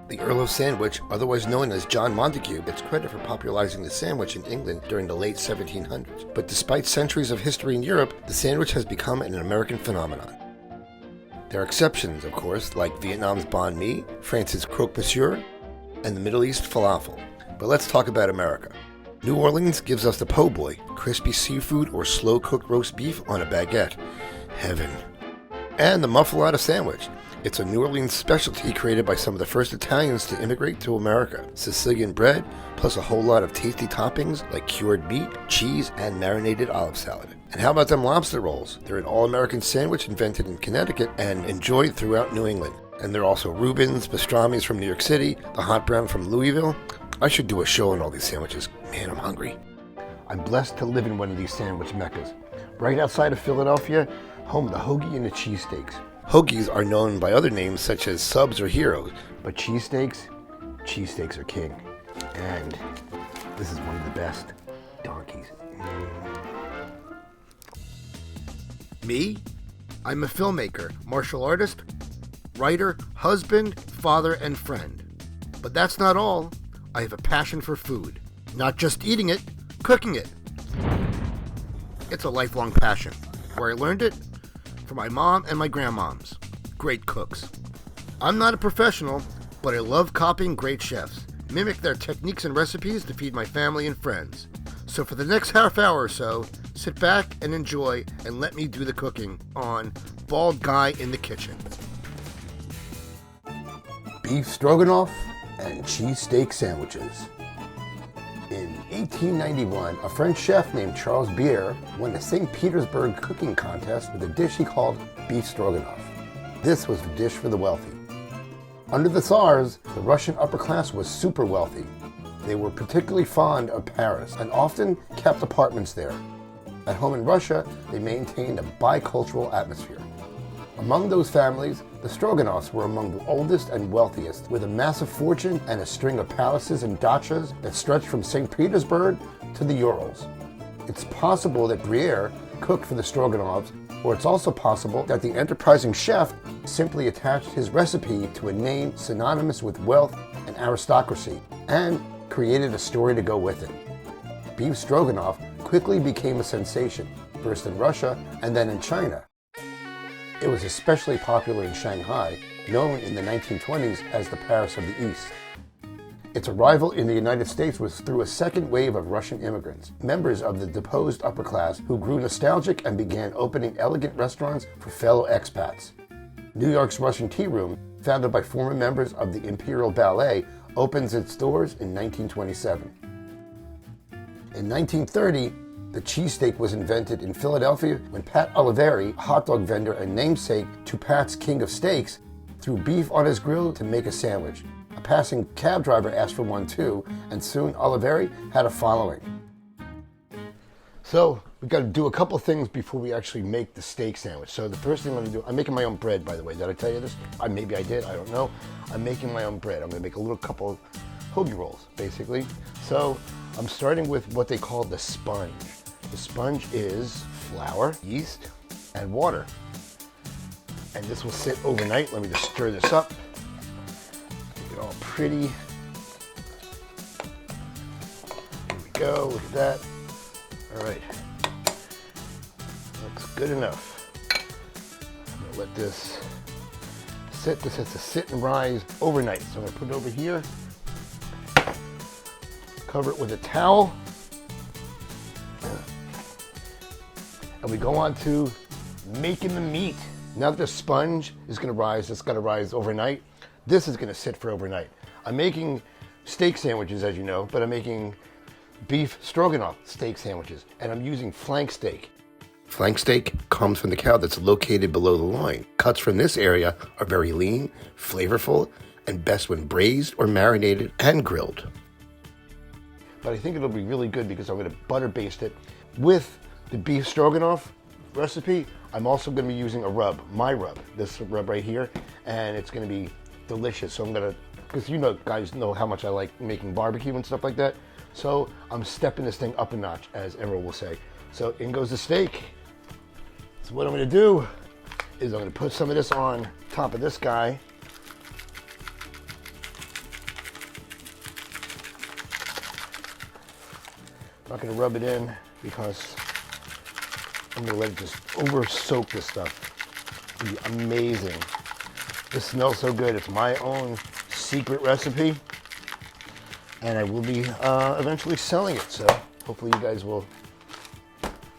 The Earl of Sandwich, otherwise known as John Montagu, gets credit for popularizing the sandwich in England during the late 1700s. But despite centuries of history in Europe, the sandwich has become an American phenomenon. There are exceptions, of course, like Vietnam's banh mi, France's croque monsieur, and the Middle East falafel. But let's talk about America. New Orleans gives us the po' boy, crispy seafood or slow-cooked roast beef on a baguette. Heaven. And the muffaletta sandwich. It's a New Orleans specialty created by some of the first Italians to immigrate to America. Sicilian bread, plus a whole lot of tasty toppings like cured meat, cheese, and marinated olive salad. And how about them lobster rolls? They're an all-American sandwich invented in Connecticut and enjoyed throughout New England. And there are also Reubens, pastrami's from New York City, the hot brown from Louisville. I should do a show on all these sandwiches. Man, I'm hungry. I'm blessed to live in one of these sandwich meccas. Right outside of Philadelphia, home of the hoagie and the cheesesteaks. Hoagies are known by other names such as subs or heroes, but cheesesteaks are king. And this is one of the best donkeys. Me? I'm a filmmaker, martial artist, writer, husband, father, and friend. But that's not all. I have a passion for food. Not just eating it, cooking it. It's a lifelong passion. Where I learned it? From my mom and my grandmoms. Great cooks. I'm not a professional, but I love copying great chefs. Mimic their techniques and recipes to feed my family and friends. So for the next half hour or so, sit back and enjoy and let me do the cooking on Bald Guy in the Kitchen. Beef stroganoff and cheesesteak sandwiches. In 1891, a French chef named Charles Bier won the St. Petersburg cooking contest with a dish he called beef stroganoff. This was the dish for the wealthy. Under the Tsars, the Russian upper class was super wealthy. They were particularly fond of Paris and often kept apartments there. At home in Russia, they maintained a bicultural atmosphere. Among those families, the Stroganoffs were among the oldest and wealthiest, with a massive fortune and a string of palaces and dachas that stretched from St. Petersburg to the Urals. It's possible that Briere cooked for the Stroganoffs, or it's also possible that the enterprising chef simply attached his recipe to a name synonymous with wealth and aristocracy, and created a story to go with it. Beef stroganoff quickly became a sensation, first in Russia and then in China. It was especially popular in Shanghai, known in the 1920s as the Paris of the East. Its arrival in the United States was through a second wave of Russian immigrants, members of the deposed upper class who grew nostalgic and began opening elegant restaurants for fellow expats. New York's Russian Tea Room, founded by former members of the Imperial Ballet, opens its doors in 1927. In 1930, the cheesesteak was invented in Philadelphia when Pat Oliveri, a hot dog vendor and namesake to Pat's King of Steaks, threw beef on his grill to make a sandwich. A passing cab driver asked for one too, and soon Oliveri had a following. So we've got to do a couple things before we actually make the steak sandwich. So the first thing I'm going to do, I'm making my own bread, by the way. Did I tell you this? Maybe I did, I don't know. I'm making my own bread. I'm going to make a little couple hoagie rolls, basically. So I'm starting with what they call the sponge. The sponge is flour, yeast, and water. And this will sit overnight. Let me just stir this up. Make it all pretty. Here we go, look at that. All right, looks good enough. I'm gonna let this sit. This has to sit and rise overnight. So I'm gonna put it over here, cover it with a towel, and we go on to making the meat. Now that the sponge is gonna rise, it's gonna rise overnight. This is gonna sit for overnight. I'm making steak sandwiches, as you know, but I'm making beef stroganoff steak sandwiches, and I'm using flank steak. Flank steak comes from the cow that's located below the loin. Cuts from this area are very lean, flavorful, and best when braised or marinated and grilled. But I think it'll be really good because I'm going to butter baste it with the beef stroganoff recipe. I'm also going to be using a rub, my rub, this rub right here, and it's going to be delicious. So I'm going to, because you know, guys know how much I like making barbecue and stuff like that. So I'm stepping this thing up a notch, as Emerald will say. So in goes the steak. So what I'm gonna do is I'm gonna put some of this on top of this guy. I'm not gonna rub it in because I'm gonna let it just over soak this stuff. It'll be amazing. This smells so good. It's my own secret recipe, and I will be eventually selling it. So hopefully you guys will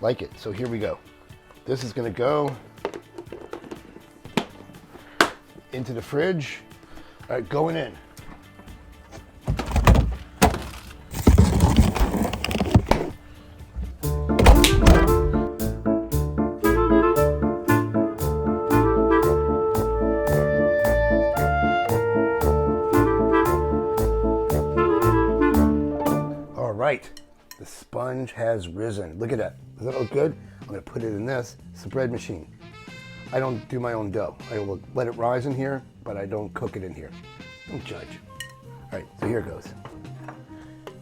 like it. So here we go. This is gonna go into the fridge. All right, going in. All right, the sponge has risen. Look at that. Does that look good? I'm gonna put it in this. It's a bread machine. I don't do my own dough. I will let it rise in here, but I don't cook it in here. Don't judge. All right, so here it goes.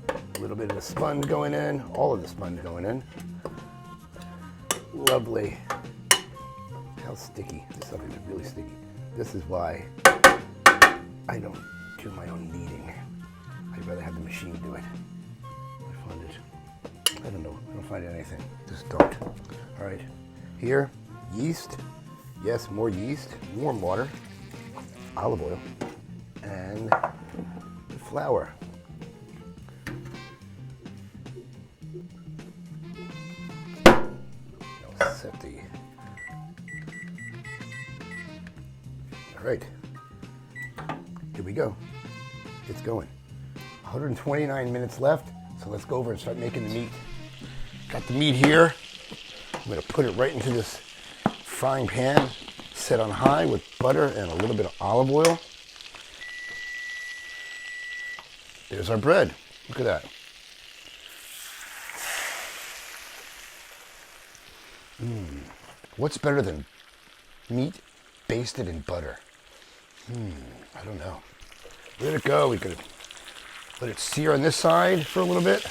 A little bit of the sponge going in, all of the sponge going in. Lovely. How sticky. This stuff is really sticky. This is why I don't do my own kneading. I'd rather have the machine do it. I find it, I don't know, I don't find anything. Just don't. All right, here, yeast. Yes, more yeast, warm water, olive oil, and flour. I'll set the. All right, here we go. It's going. 129 minutes left, so let's go over and start making the meat. Got the meat here. I'm gonna put it right into this frying pan, set on high with butter and a little bit of olive oil. There's our bread. Look at that. What's better than meat basted in butter? I don't know. Let it go. We could let it sear on this side for a little bit.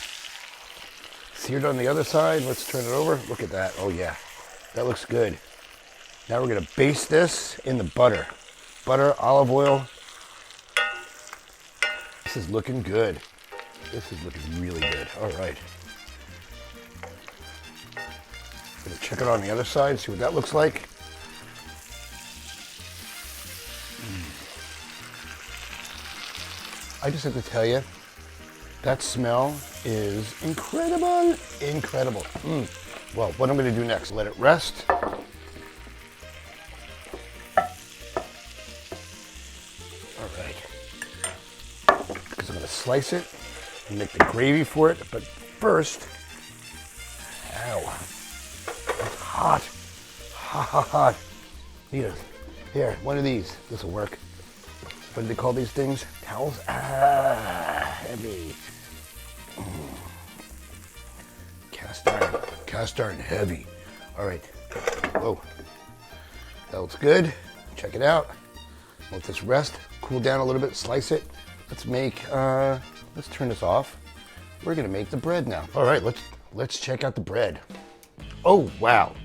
Seared on the other side. Let's turn it over. Look at that. Oh yeah, that looks good. Now we're gonna baste this in the butter. Butter, olive oil. This is looking good. This is looking really good. All right. Gonna check it on the other side, see what that looks like. I just have to tell you, that smell is incredible, incredible. Well, what I'm gonna do next, let it rest. Because I'm going to slice it and make the gravy for it. But first, ow, it's hot, hot. Here, one of these. This will work. What do they call these things? Towels? Heavy. Cast iron heavy. All right. Whoa. That looks good. Check it out. Let this rest, cool down a little bit, slice it. Let's turn this off. We're gonna make the bread now. All right, let's check out the bread. Oh, wow.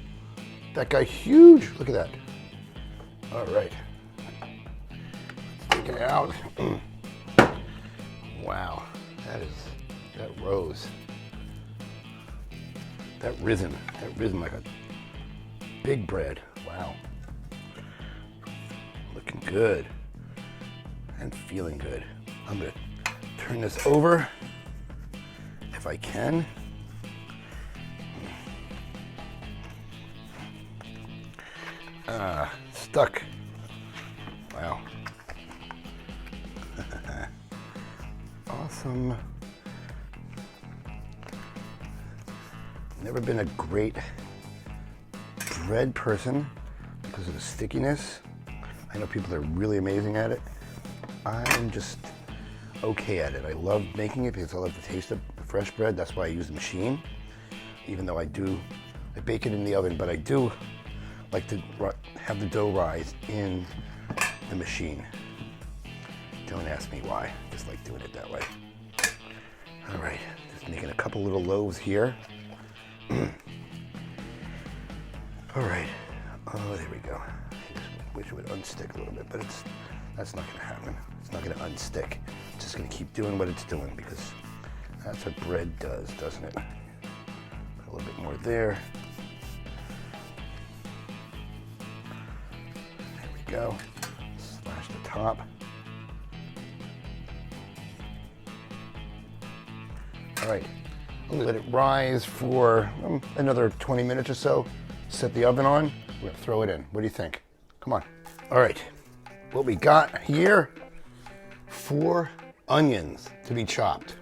That guy huge, look at that. All right, let's take it out. Wow, that rose. That risen like a big bread, wow. Looking good and feeling good. I'm gonna turn this over if I can. Stuck. Wow. Awesome. Never been a great bread person because of the stickiness. I know people are really amazing at it. I'm just okay at it. I love making it because I love the taste of fresh bread. That's why I use the machine. Even though I bake it in the oven, but I do like to have the dough rise in the machine. Don't ask me why, just like doing it that way. All right, just making a couple little loaves here. All right, oh, there we go. I just wish it would unstick a little bit, but that's not gonna happen. It's not gonna unstick. It's just gonna keep doing what it's doing because that's what bread does, doesn't it? A little bit more there. There we go. Slash the top. All right, I'm gonna let it rise for another 20 minutes or so. Set the oven on, we're gonna throw it in. What do you think? Come on. All right, what we got here, 4 onions to be chopped.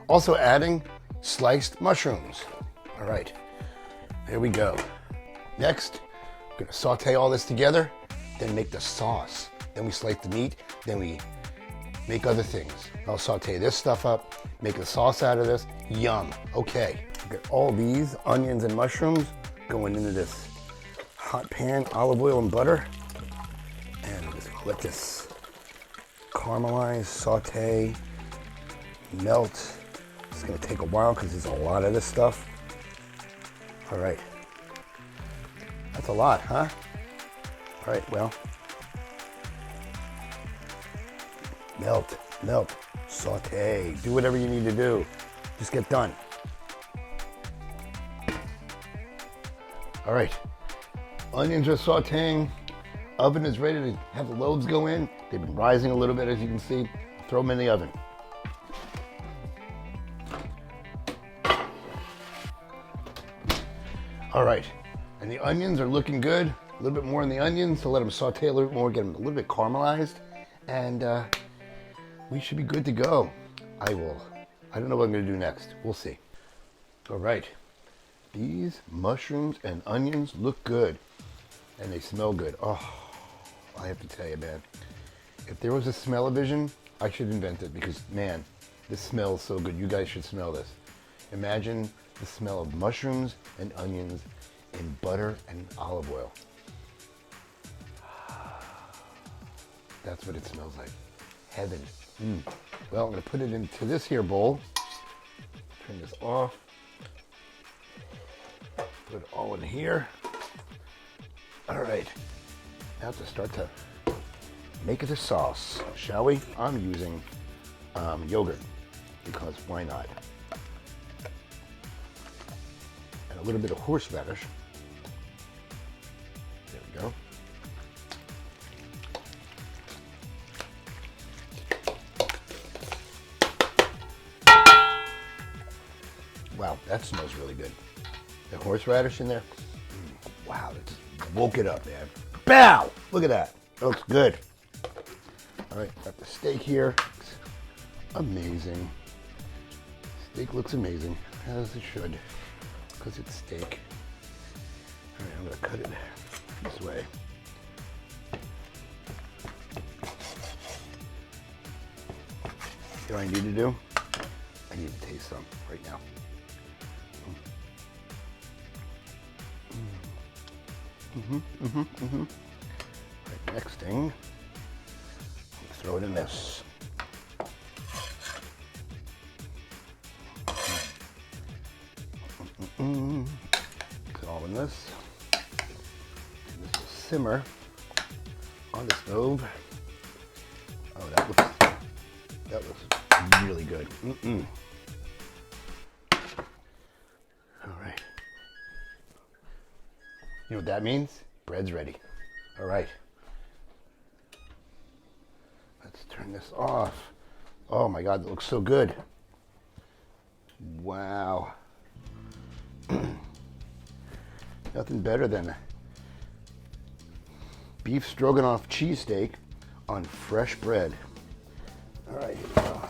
Also adding sliced mushrooms. All right, there we go. Next, we're gonna saute all this together, then make the sauce. Then we slice the meat, then we make other things. I'll saute this stuff up, make a sauce out of this. Yum. Okay, get all these onions and mushrooms going into this hot pan, olive oil and butter. And just let this caramelize, saute, melt. It's gonna take a while because there's a lot of this stuff. All right, that's a lot, huh? All right, well, melt, melt, saute, do whatever you need to do. Just get done. All right, onions are sauteing. Oven is ready to have the loaves go in. They've been rising a little bit, as you can see. Throw them in the oven. All right, and the onions are looking good. A little bit more in the onions, so let them saute a little bit more, get them a little bit caramelized, and we should be good to go. I don't know what I'm gonna do next. We'll see. All right, these mushrooms and onions look good, and they smell good. Oh, I have to tell you, man, if there was a smell-o-vision, I should invent it because, man, this smells so good. You guys should smell this. Imagine the smell of mushrooms and onions in butter and olive oil. That's what it smells like. Heaven. Well, I'm gonna put it into this here bowl. Turn this off. Put it all in here. All right, now to start to make the sauce, shall we? I'm using yogurt because why not? And a little bit of horseradish. There we go. Wow, that smells really good. The horseradish in there. Wow, that's woke it up, man. Bow! Look at that. That looks good. All right, got the steak here. It's amazing. Steak looks amazing, as it should, because it's steak. All right, I'm gonna cut it this way. You know what I need to do? I need to taste some right now. Right, next thing, throw it in this. Put it all in this. And this will simmer on the stove. Oh, that looks really good. All right. You know what that means? Bread's ready. All right. Let's turn this off. Oh my God, that looks so good. Wow. Nothing better than beef stroganoff cheesesteak on fresh bread. All right, here we go.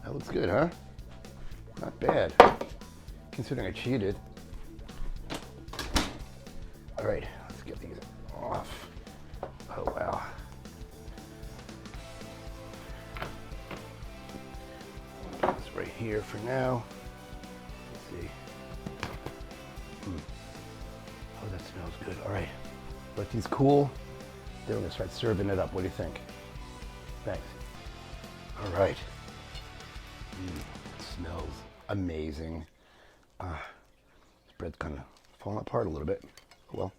That looks good, huh? Not bad, considering I cheated. All right, let's get these off. Oh, wow. It's right here for now. Let's see. Oh, that smells good. All right, let these cool. Then we're gonna start serving it up. What do you think? Thanks. All right. It smells amazing. This bread's kind of falling apart a little bit. Well,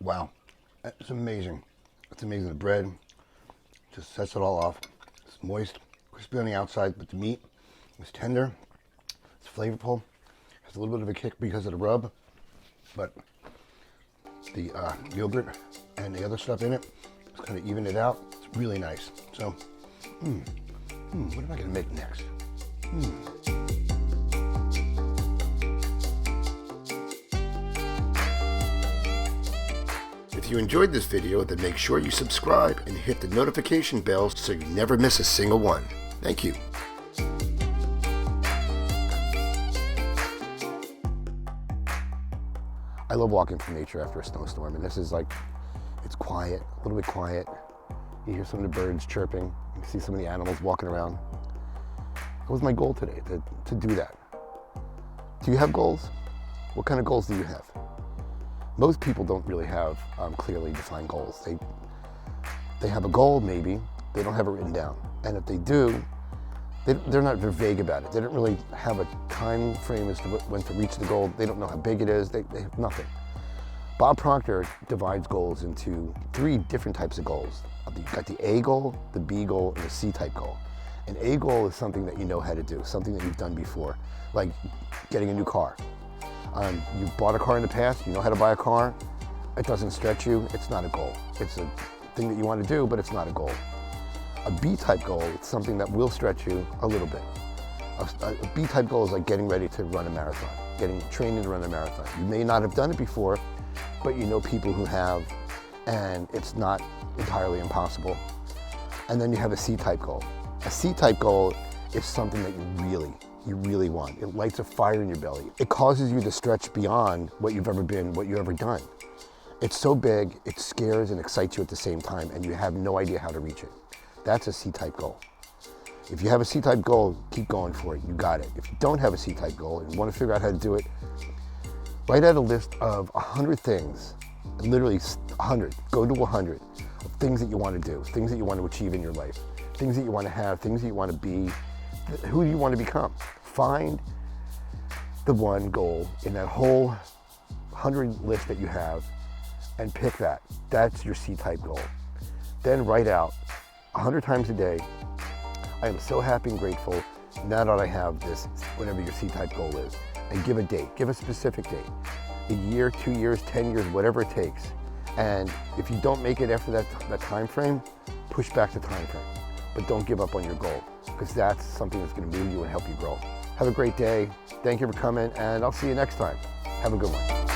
Wow, it's amazing. It's amazing. The bread just sets it all off. It's moist, crispy on the outside, but the meat is tender. It's flavorful. Has a little bit of a kick because of the rub, but the yogurt and the other stuff in it is kind of even it out. It's really nice. So, what am I going to make next? If you enjoyed this video, then make sure you subscribe and hit the notification bell so you never miss a single one. Thank you. I love walking through nature after a snowstorm, and this is like, it's quiet, a little bit quiet. You hear some of the birds chirping, you see some of the animals walking around. That was my goal today, to do that. Do you have goals? What kind of goals do you have? Most people don't really have clearly defined goals. They have a goal, maybe, they don't have it written down. And if they do, they're vague about it. They don't really have a time frame as to when to reach the goal. They don't know how big it is. They have nothing. Bob Proctor divides goals into 3 different types of goals. You've got the A goal, the B goal, and the C type goal. An A goal is something that you know how to do, something that you've done before, like getting a new car. You bought a car in the past, you know how to buy a car. It doesn't stretch you, it's not a goal. It's a thing that you want to do, but it's not a goal. A B-type goal is something that will stretch you a little bit. A B-type goal is like getting ready to run a marathon, getting training to run a marathon. You may not have done it before, but you know people who have, and it's not entirely impossible. And then you have a C-type goal. A C-type goal is something that you really want. It lights a fire in your belly. It causes you to stretch beyond what you've ever been, what you've ever done. It's so big, it scares and excites you at the same time, and you have no idea how to reach it. That's a C-type goal. If you have a C-type goal, keep going for it, you got it. If you don't have a C-type goal and want to figure out how to do it, write out a list of 100 things, literally 100, go to 100 of things that you want to do, things that you want to achieve in your life, things that you want to have, things that you want to be, who do you want to become? Find the one goal in that whole 100 list that you have and pick that. That's your C-type goal. Then write out 100 times a day, I am so happy and grateful now that I have this, whatever your C-type goal is. And give a date, give a specific date. A year, 2 years, 10 years, whatever it takes. And if you don't make it after that time frame, push back the time frame. But don't give up on your goal, because that's something that's going to move you and help you grow. Have a great day. Thank you for coming, and I'll see you next time. Have a good one.